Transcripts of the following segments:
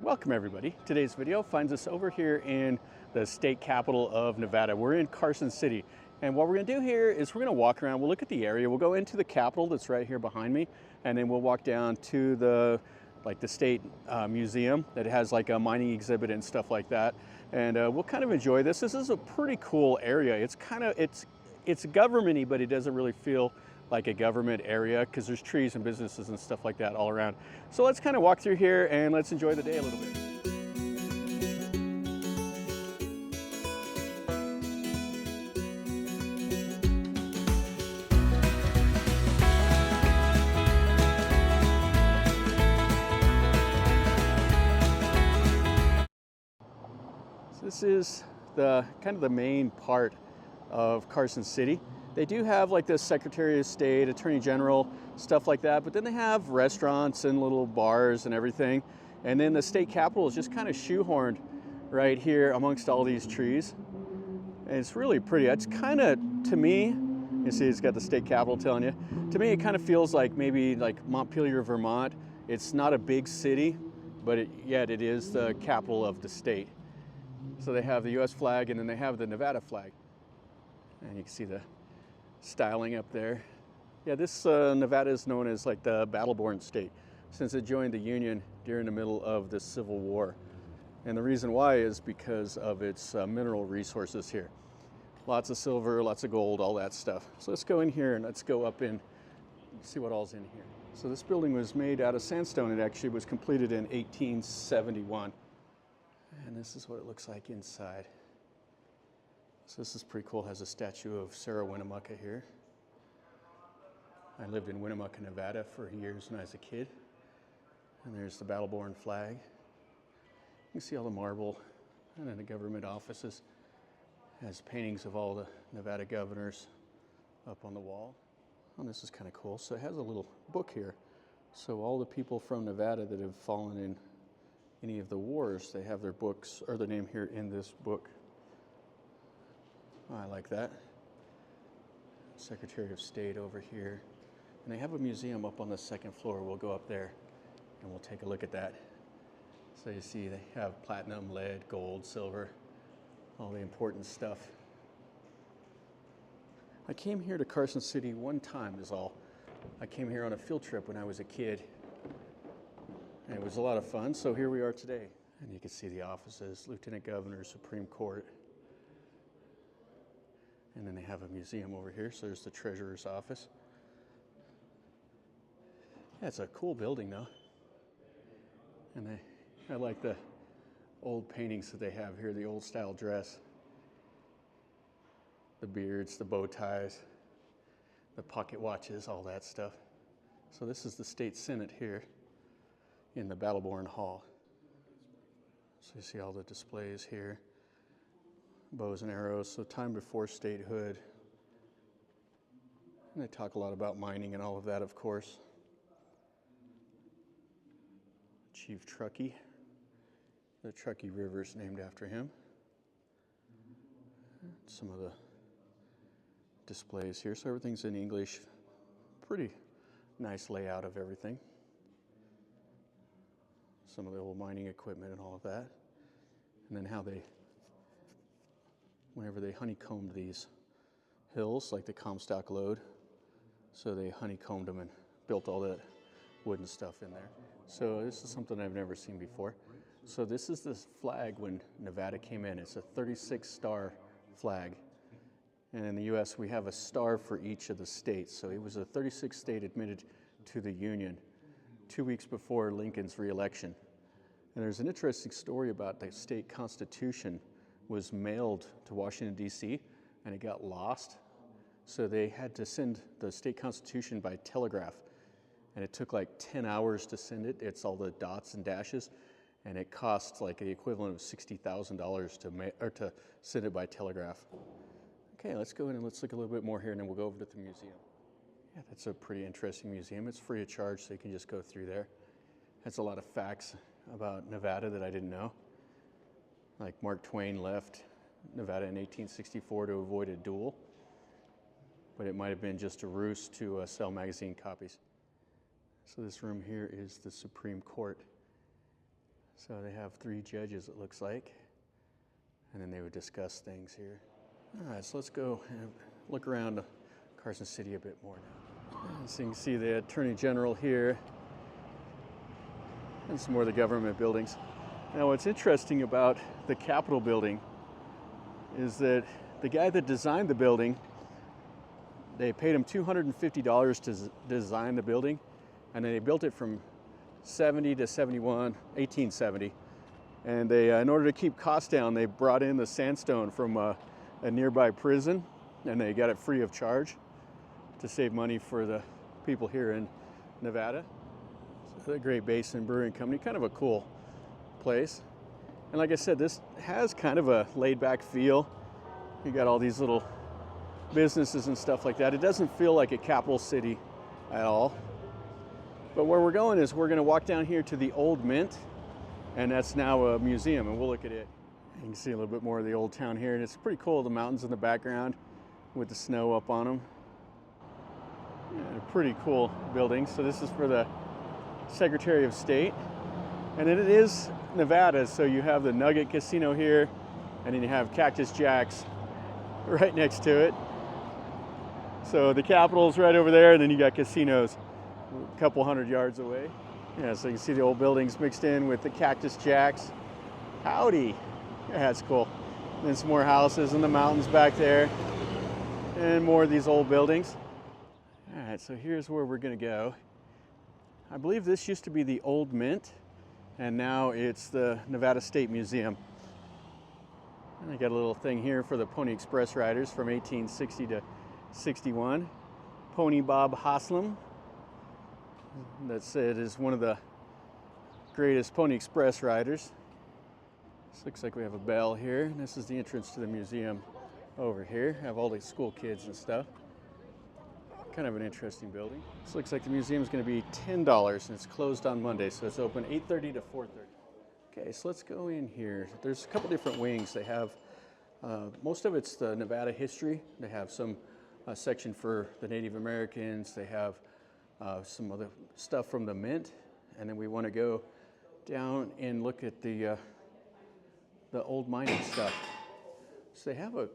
Welcome everybody. Today's video finds us over here in the state capital of Nevada. We're in Carson City, and what we're going to do here is we're going to walk around. We'll look at the area. We'll go into the Capitol that's right here behind me, and then we'll walk down to the state museum that has like a mining exhibit and stuff like that. And we'll kind of enjoy this. This is a pretty cool area. It's government-y, but it doesn't really feel like a government area because there's trees and businesses and stuff like that all around. So let's kind of walk through here and let's enjoy the day a little bit. So this is the kind of the main part of Carson City. They do have like the Secretary of State, Attorney General, stuff like that, but then they have restaurants and little bars and everything. And then the state capitol is just kind of shoehorned right here amongst all these trees. And it's really pretty. It's kind of, to me, you see it's got the state capitol telling you. To me, it kind of feels like maybe like Montpelier, Vermont. It's not a big city, but yet it is the capital of the state. So they have the US flag and then they have the Nevada flag. And you can see the styling up there. Yeah, this Nevada is known as like the battle-born state since it joined the Union during the middle of the Civil War. And the reason why is because of its mineral resources here. Lots of silver, lots of gold, all that stuff. So let's go in here and let's go up and see what all's in here. So this building was made out of sandstone. It actually was completed in 1871. And this is what it looks like inside. So this is pretty cool. It has a statue of Sarah Winnemucca here. I lived in Winnemucca, Nevada for years when I was a kid. And there's the battle-born flag. You can see all the marble and then the government offices. It has paintings of all the Nevada governors up on the wall. And this is kind of cool. So it has a little book here. So all the people from Nevada that have fallen in any of the wars, they have their books or their name here in this book. I like that. Secretary of State over here. And they have a museum up on the second floor. We'll go up there and we'll take a look at that. So you see they have platinum, lead, gold, silver, all the important stuff. I came here to Carson City one time is all. I came here on a field trip when I was a kid. And it was a lot of fun, so here we are today. And you can see the offices, Lieutenant Governor, Supreme Court. And then they have a museum over here, so there's the Treasurer's office. Yeah, it's a cool building though. And I like the old paintings that they have here, the old style dress. The beards, the bow ties, the pocket watches, all that stuff. So this is the State Senate here in the Battle-born Hall. So you see all the displays here. Bows and arrows, so time before statehood. And they talk a lot about mining and all of that, of course. Chief Truckee. The Truckee River is named after him. Some of the displays here, so everything's in English. Pretty nice layout of everything. Some of the old mining equipment and all of that. And then how they whenever they honeycombed these hills, like the Comstock Lode. So they honeycombed them and built all that wooden stuff in there. So this is something I've never seen before. So this is the flag when Nevada came in. It's a 36-star flag. And in the US, we have a star for each of the states. So it was a 36th state admitted to the Union 2 weeks before Lincoln's re-election. And there's an interesting story about the state constitution was mailed to Washington, D.C., and it got lost. So they had to send the state constitution by telegraph. And it took like 10 hours to send it. It's all the dots and dashes. And it cost like the equivalent of $60,000 to send it by telegraph. Okay, let's go in and let's look a little bit more here, and then we'll go over to the museum. Yeah, that's a pretty interesting museum. It's free of charge, so you can just go through there. Has a lot of facts about Nevada that I didn't know. Like Mark Twain left Nevada in 1864 to avoid a duel, but it might have been just a ruse to sell magazine copies. So this room here is the Supreme Court. So they have 3 judges, it looks like, and then they would discuss things here. All right, so let's go and look around Carson City a bit more now. So you can see the Attorney General here, and some more of the government buildings. Now what's interesting about the Capitol building is that the guy that designed the building, they paid him $250 to design the building, and then they built it from 70 to 71, 1870. And they, in order to keep costs down, they brought in the sandstone from a nearby prison, and they got it free of charge to save money for the people here in Nevada. So the Great Basin Brewing Company, kind of a cool place. And like I said, this has kind of a laid-back feel. You got all these little businesses and stuff like that. It doesn't feel like a capital city at all. But where we're going is we're going to walk down here to the Old Mint, and that's now a museum, and we'll look at it. You can see a little bit more of the old town here, and it's pretty cool, the mountains in the background with the snow up on them. Yeah, pretty cool building. So this is for the Secretary of State, and then it is Nevada, so you have the Nugget Casino here, and then you have Cactus Jack's right next to it. So the Capitol's right over there, and then you got casinos a couple hundred yards away. Yeah, so you can see the old buildings mixed in with the Cactus Jacks. Howdy. Yeah, that's cool. And then some more houses in the mountains back there, and more of these old buildings. All right, so here's where we're gonna go. I believe this used to be the Old Mint, and now it's the Nevada State Museum. And I got a little thing here for the Pony Express riders from 1860 to 61. Pony Bob Haslam. That said is one of the greatest Pony Express riders. This looks like we have a bell here. This is the entrance to the museum over here. Have all the school kids and stuff. Kind of an interesting building. This looks like the museum is going to be $10, and it's closed on Monday, so it's open 8:30 to 4:30. Okay, so let's go in here. There's a couple different wings. They have, most of it's the Nevada history. They have some section for the Native Americans. They have some other stuff from the Mint, and then we want to go down and look at the old mining stuff. So they have a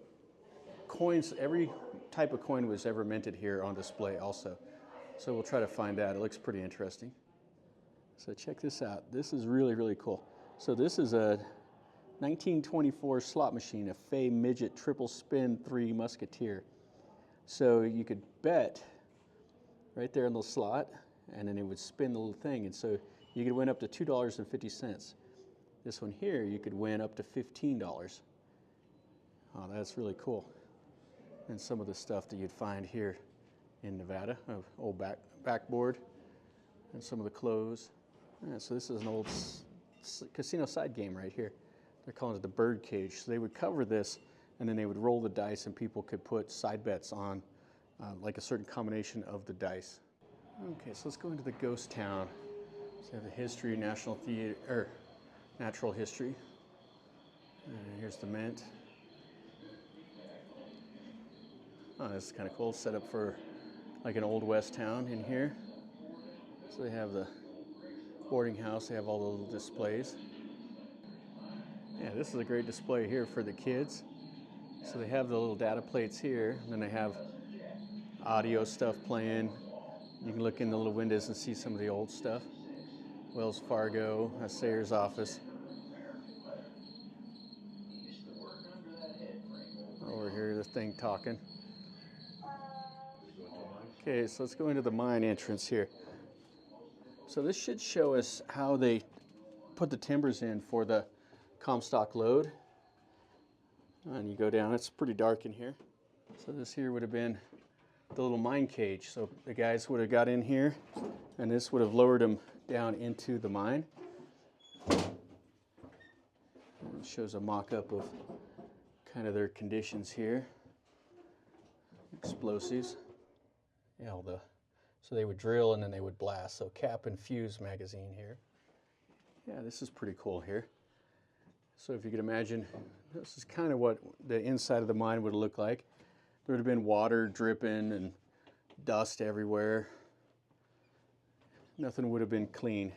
coins, every type of coin was ever minted here on display also. So we'll try to find that. It looks pretty interesting. So check this out. This is really, really cool. So this is a 1924 slot machine, a Fay Midget Triple Spin 3 Musketeer. So you could bet right there in the slot, and then it would spin the little thing. And so you could win up to $2.50. This one here, you could win up to $15. Oh, that's really cool. And some of the stuff that you'd find here in Nevada, old backboard, and some of the clothes. Yeah, so this is an old casino side game right here. They're calling it the bird cage. So they would cover this, and then they would roll the dice, and people could put side bets on like a certain combination of the dice. Okay, so let's go into the ghost town. So we have the history, national theater, or natural history. And here's the Mint. Oh, this is kind of cool. Set up for like an old west town in here. So they have the boarding house. They have all the little displays. Yeah, this is a great display here for the kids. So they have the little data plates here, and then they have audio stuff playing. You can look in the little windows and see some of the old stuff. Wells Fargo, Sayers office. Over here, this thing talking. Okay, so let's go into the mine entrance here. So this should show us how they put the timbers in for the Comstock load. And you go down, it's pretty dark in here. So this here would have been the little mine cage. So the guys would have got in here, and this would have lowered them down into the mine. And it shows a mock-up of kind of their conditions here. Explosives. Yeah, so they would drill and then they would blast. So cap and fuse magazine here. Yeah, this is pretty cool here. So if you could imagine, this is kind of what the inside of the mine would look like. There would have been water dripping and dust everywhere. Nothing would have been clean.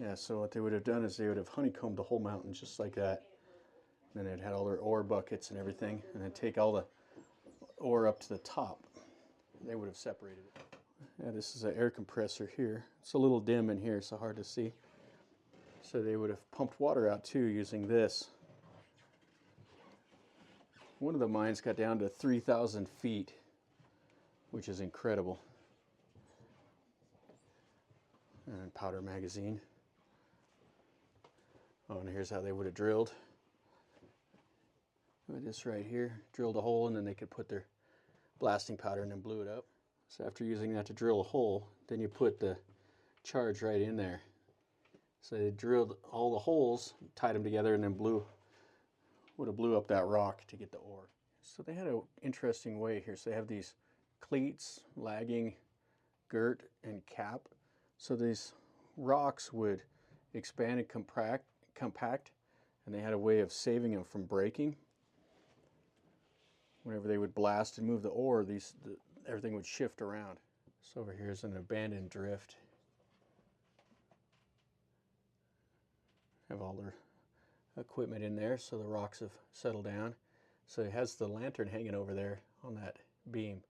Yeah, so what they would have done is they would have honeycombed the whole mountain just like that. Then they'd had all their ore buckets and everything, and then take all the ore up to the top. They would have separated it. Yeah, this is an air compressor here. It's a little dim in here, so hard to see. So they would have pumped water out too using this. One of the mines got down to 3,000 feet, which is incredible. And powder magazine. Oh, and here's how they would have drilled. With this right here, drilled a hole, and then they could put their blasting powder and then blew it up. So after using that to drill a hole, then you put the charge right in there. So they drilled all the holes, tied them together, and then would have blew up that rock to get the ore. So they had an interesting way here. So they have these cleats, lagging, girt, and cap. So these rocks would expand and compact, and they had a way of saving them from breaking. Whenever they would blast and move the ore, everything would shift around. So over here is an abandoned drift. Have all their equipment in there, so the rocks have settled down. So it has the lantern hanging over there on that beam.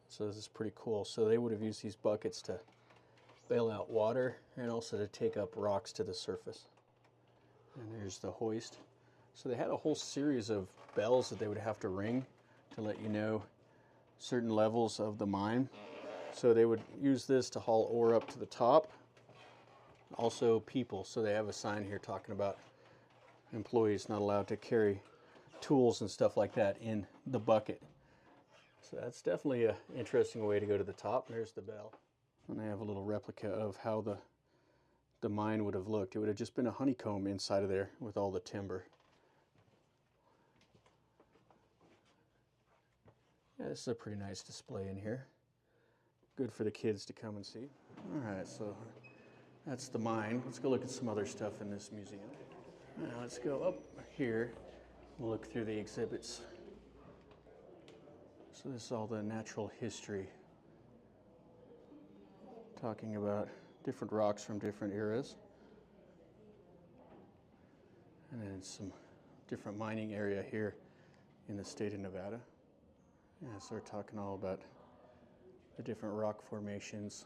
So this is pretty cool. So they would have used these buckets to bail out water and also to take up rocks to the surface. And there's the hoist. So they had a whole series of bells that they would have to ring to let you know certain levels of the mine. So they would use this to haul ore up to the top. Also people, so they have a sign here talking about employees not allowed to carry tools and stuff like that in the bucket. So that's definitely an interesting way to go to the top. There's the bell. And they have a little replica of how the mine would have looked. It would have just been a honeycomb inside of there with all the timber. Yeah, this is a pretty nice display in here. Good for the kids to come and see. All right, so that's the mine. Let's go look at some other stuff in this museum. Now let's go up here. We'll look through the exhibits. So this is all the natural history, talking about different rocks from different eras. And then some different mining area here in the state of Nevada. Yeah, so we're talking all about the different rock formations,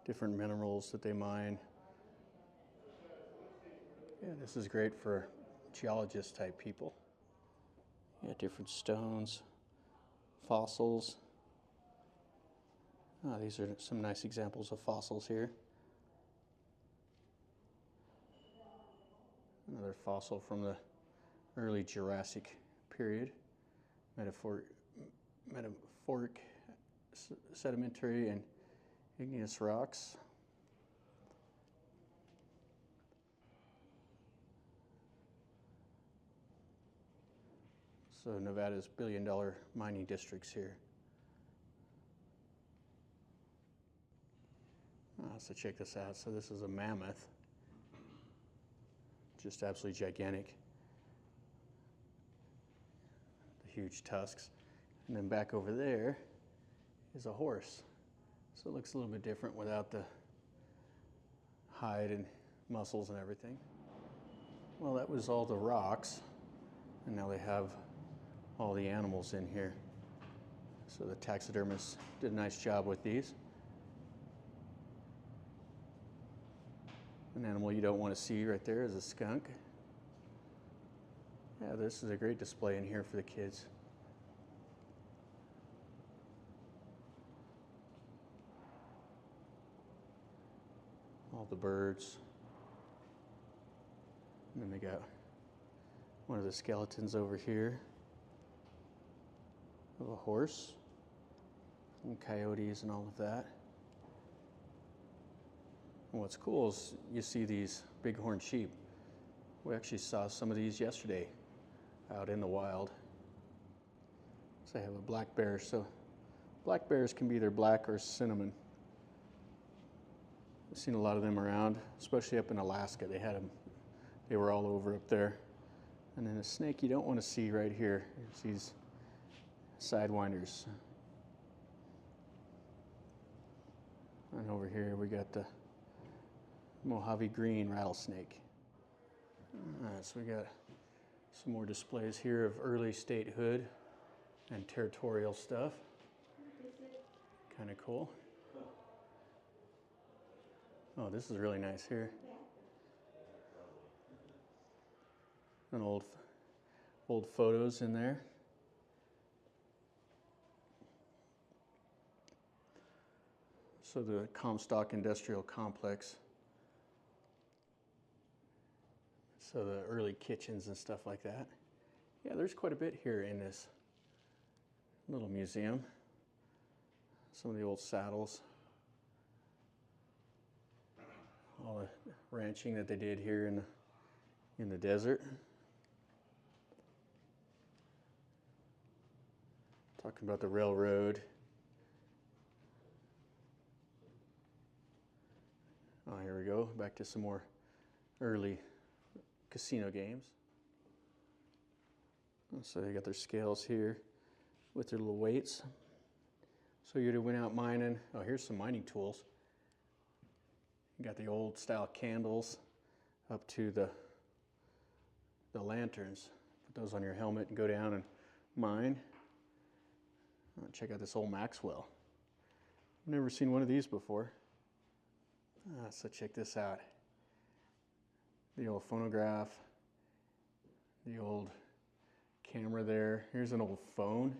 different minerals that they mine. Yeah, this is great for geologist type people. Yeah, different stones, fossils. Oh, these are some nice examples of fossils here. Another fossil from the early Jurassic period. Metaphoric sedimentary and igneous rocks. So Nevada's billion-dollar mining districts here. So check this out. So this is a mammoth. Just absolutely gigantic. The huge tusks. And then back over there is a horse. So it looks a little bit different without the hide and muscles and everything. Well, that was all the rocks. And now they have all the animals in here. So the taxidermists did a nice job with these. An animal you don't want to see right there is a skunk. Yeah, this is a great display in here for the kids. All the birds. And then they got one of the skeletons over here of a horse and coyotes and all of that. And what's cool is you see these bighorn sheep. We actually saw some of these yesterday out in the wild. So they have a black bear. So black bears can be either black or cinnamon. I've seen a lot of them around, especially up in Alaska. They had them. They were all over up there. And then a snake you don't want to see right here. It's these sidewinders. And over here we got the Mojave green rattlesnake. All right, so we got some more displays here of early statehood and territorial stuff. Kind of cool. Oh, this is really nice here. An old photos in there. So the Comstock Industrial Complex. So the early kitchens and stuff like that. Yeah, there's quite a bit here in this little museum. Some of the old saddles. All the ranching that they did here in the desert. Talking about the railroad. Oh, here we go. Back to some more early casino games. So they got their scales here with their little weights. So you'd have went out mining. Oh, here's some mining tools. You got the old style candles up to the lanterns. Put those on your helmet and go down and mine. Oh, check out this old Maxwell. I've never seen one of these before. So check this out. The old phonograph, the old camera there. Here's an old phone.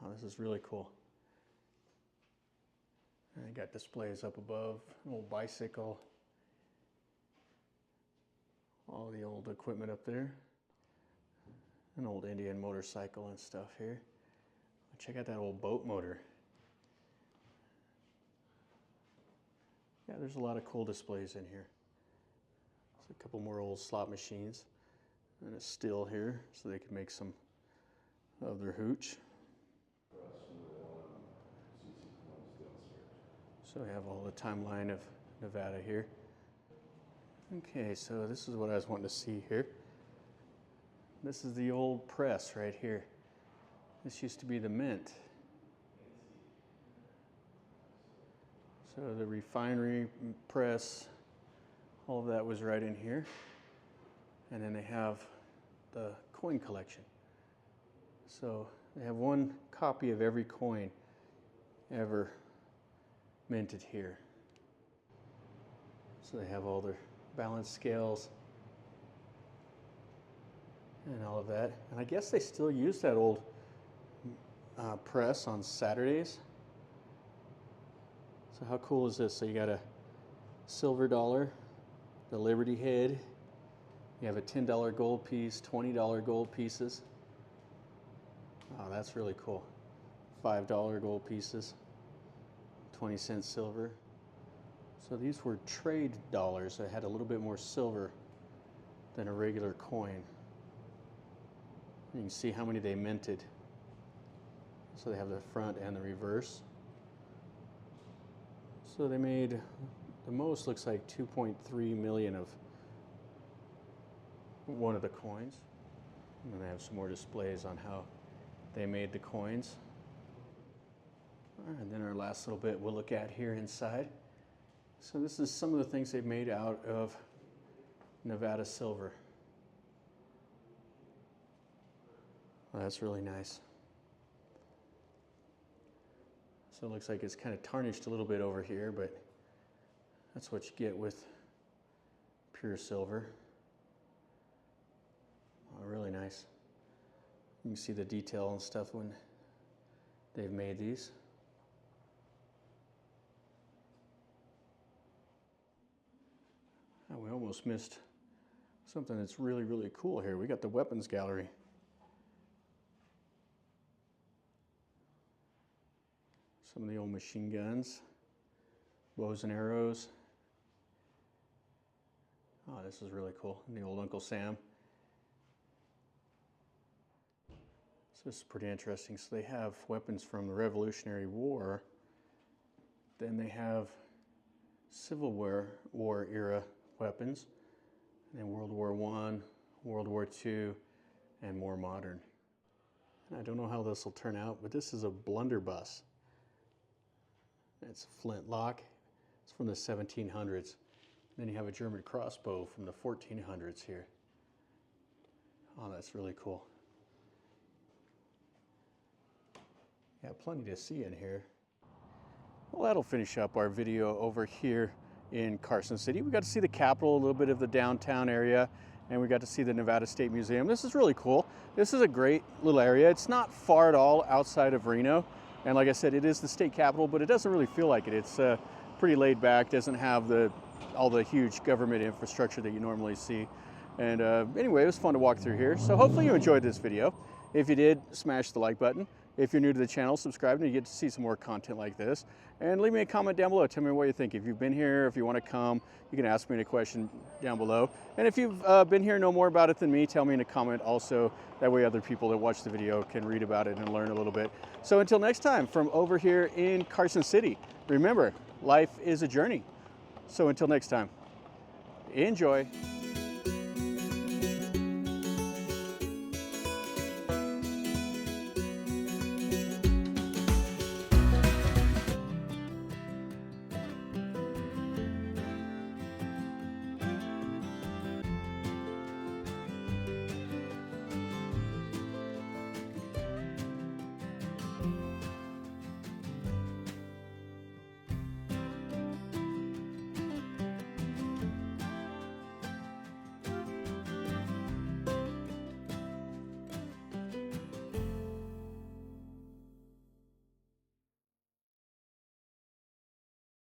Oh, this is really cool. And they got displays up above, an old bicycle, all the old equipment up there. An old Indian motorcycle and stuff here. Check out that old boat motor. Yeah, there's a lot of cool displays in here. There's a couple more old slot machines and a still here so they can make some of their hooch. So we have all the timeline of Nevada here. Okay, so this is what I was wanting to see here. This is the old press right here. This used to be the mint. So the refinery press, all of that was right in here. And then they have the coin collection. So they have one copy of every coin ever minted here. So they have all their balance scales and all of that. And I guess they still use that old press on Saturdays. So how cool is this? So you got a silver dollar, the Liberty head, you have a $10 gold piece, $20 gold pieces. Oh, that's really cool. $5 gold pieces, 20-cent silver. So these were trade dollars that had a little bit more silver than a regular coin. You can see how many they minted. So they have the front and the reverse. So they made, the most looks like 2.3 million of one of the coins. And then they have some more displays on how they made the coins. All right, and then our last little bit we'll look at here inside. So this is some of the things they've made out of Nevada silver. Well, that's really nice. So it looks like it's kind of tarnished a little bit over here, but that's what you get with pure silver. Oh, really nice. You can see the detail and stuff when they've made these. Oh, we almost missed something that's really, really cool here. We got the weapons gallery. Some of the old machine guns, bows and arrows. Oh, this is really cool. And the old Uncle Sam. So this is pretty interesting. So they have weapons from the Revolutionary War. Then they have Civil War era weapons. And then World War I, World War II, and more modern. And I don't know how this will turn out, but this is a blunderbuss. It's a flintlock, It's from the 1700s. Then you have a German crossbow from the 1400s here. Oh, that's really cool. Yeah, plenty to see in here. Well, that'll finish up our video over here in Carson City. We got to see the Capitol, a little bit of the downtown area, and we got to see the Nevada State Museum. This is really cool. This is a great little area. It's not far at all outside of Reno. And like I said, it is the state capital, but it doesn't really feel like it. It's pretty laid back, doesn't have all the huge government infrastructure that you normally see. And anyway, it was fun to walk through here. So hopefully you enjoyed this video. If you did, smash the like button. If you're new to the channel, subscribe and you get to see some more content like this. And leave me a comment down below. Tell me what you think. If you've been here, if you want to come, you can ask me a question down below. And if you've been here, know more about it than me, tell me in a comment also. That way other people that watch the video can read about it and learn a little bit. So until next time, from over here in Carson City, remember, life is a journey. So until next time, enjoy.